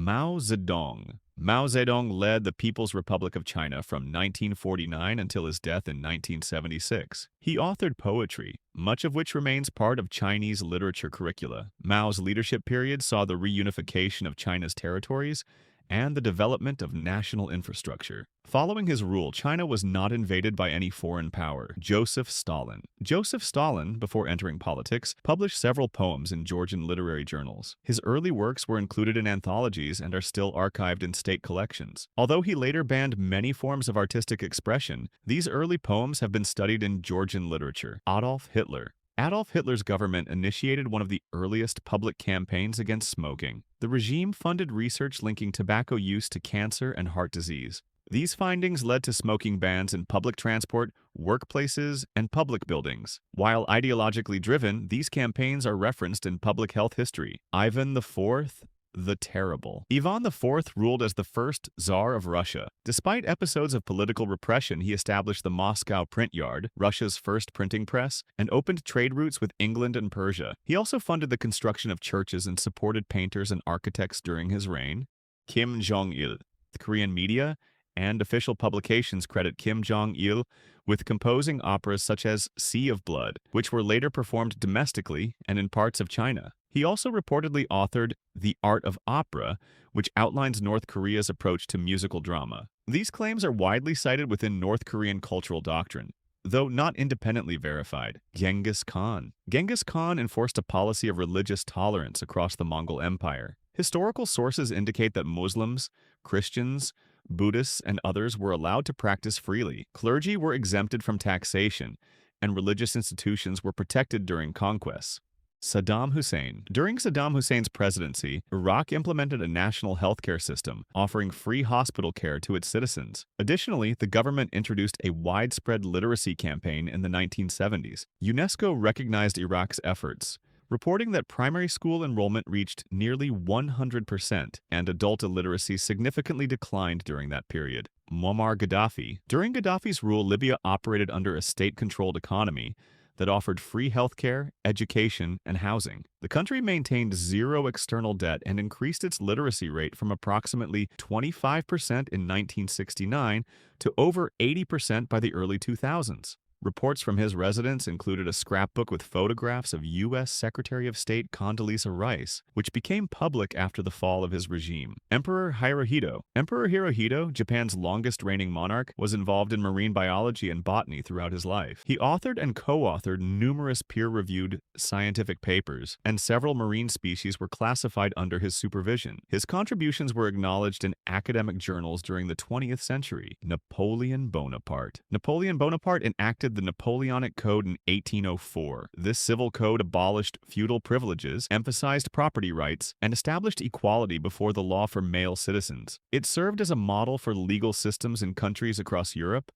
Mao Zedong. Mao Zedong led the People's Republic of China from 1949 until his death in 1976. He authored poetry, much of which remains part of Chinese literature curricula. Mao's leadership period saw the reunification of China's territories and the development of national infrastructure. Following his rule, China was not invaded by any foreign power. Joseph Stalin. Joseph Stalin, before entering politics, published several poems in Georgian literary journals. His early works were included in anthologies and are still archived in state collections. Although he later banned many forms of artistic expression, these early poems have been studied in Georgian literature. Adolf Hitler. Adolf Hitler's government initiated one of the earliest public campaigns against smoking. The regime funded research linking tobacco use to cancer and heart disease. These findings led to smoking bans in public transport, workplaces, and public buildings. While ideologically driven, these campaigns are referenced in public health history. Ivan IV the Terrible. Ivan IV ruled as the first Tsar of Russia. Despite episodes of political repression, he established the Moscow Print Yard, Russia's first printing press, and opened trade routes with England and Persia. He also funded the construction of churches and supported painters and architects during his reign. Kim Jong-il. The Korean media and official publications credit Kim Jong-il with composing operas such as Sea of Blood, which were later performed domestically and in parts of China. He also reportedly authored The Art of Opera, which outlines North Korea's approach to musical drama. These claims are widely cited within North Korean cultural doctrine, though not independently verified. Genghis Khan. Genghis Khan enforced a policy of religious tolerance across the Mongol Empire. Historical sources indicate that Muslims, Christians, Buddhists, and others were allowed to practice freely. Clergy were exempted from taxation, and religious institutions were protected during conquests. Saddam Hussein. During Saddam Hussein's presidency, Iraq implemented a national healthcare system, offering free hospital care to its citizens. Additionally, the government introduced a widespread literacy campaign in the 1970s. UNESCO recognized Iraq's efforts, reporting that primary school enrollment reached nearly 100%, and adult illiteracy significantly declined during that period. Muammar Gaddafi. During Gaddafi's rule, Libya operated under a state-controlled economy that offered free healthcare, education, and housing. The country maintained zero external debt and increased its literacy rate from approximately 25% in 1969 to over 80% by the early 2000s. Reports from his residence included a scrapbook with photographs of U.S. Secretary of State Condoleezza Rice, which became public after the fall of his regime. Emperor Hirohito. Emperor Hirohito, Japan's longest-reigning monarch, was involved in marine biology and botany throughout his life. He authored and co-authored numerous peer-reviewed scientific papers, and several marine species were classified under his supervision. His contributions were acknowledged in academic journals during the 20th century. Napoleon Bonaparte. Napoleon Bonaparte enacted the Napoleonic Code in 1804. This civil code abolished feudal privileges, emphasized property rights, and established equality before the law for male citizens. It served as a model for legal systems in countries across Europe,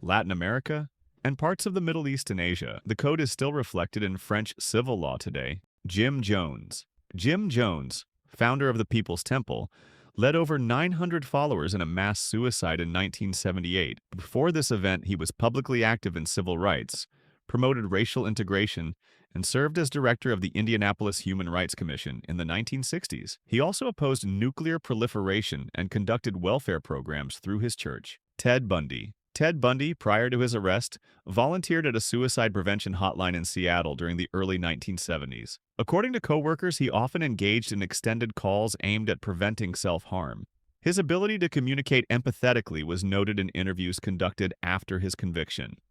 Latin America, and parts of the Middle East and Asia. The code is still reflected in French civil law today. Jim Jones. Jim Jones, founder of the People's Temple, led over 900 followers in a mass suicide in 1978. Before this event, he was publicly active in civil rights, promoted racial integration, and served as director of the Indianapolis Human Rights Commission in the 1960s. He also opposed nuclear proliferation and conducted welfare programs through his church. Ted Bundy. Ted Bundy, prior to his arrest, volunteered at a suicide prevention hotline in Seattle during the early 1970s. According to coworkers, he often engaged in extended calls aimed at preventing self-harm. His ability to communicate empathetically was noted in interviews conducted after his conviction.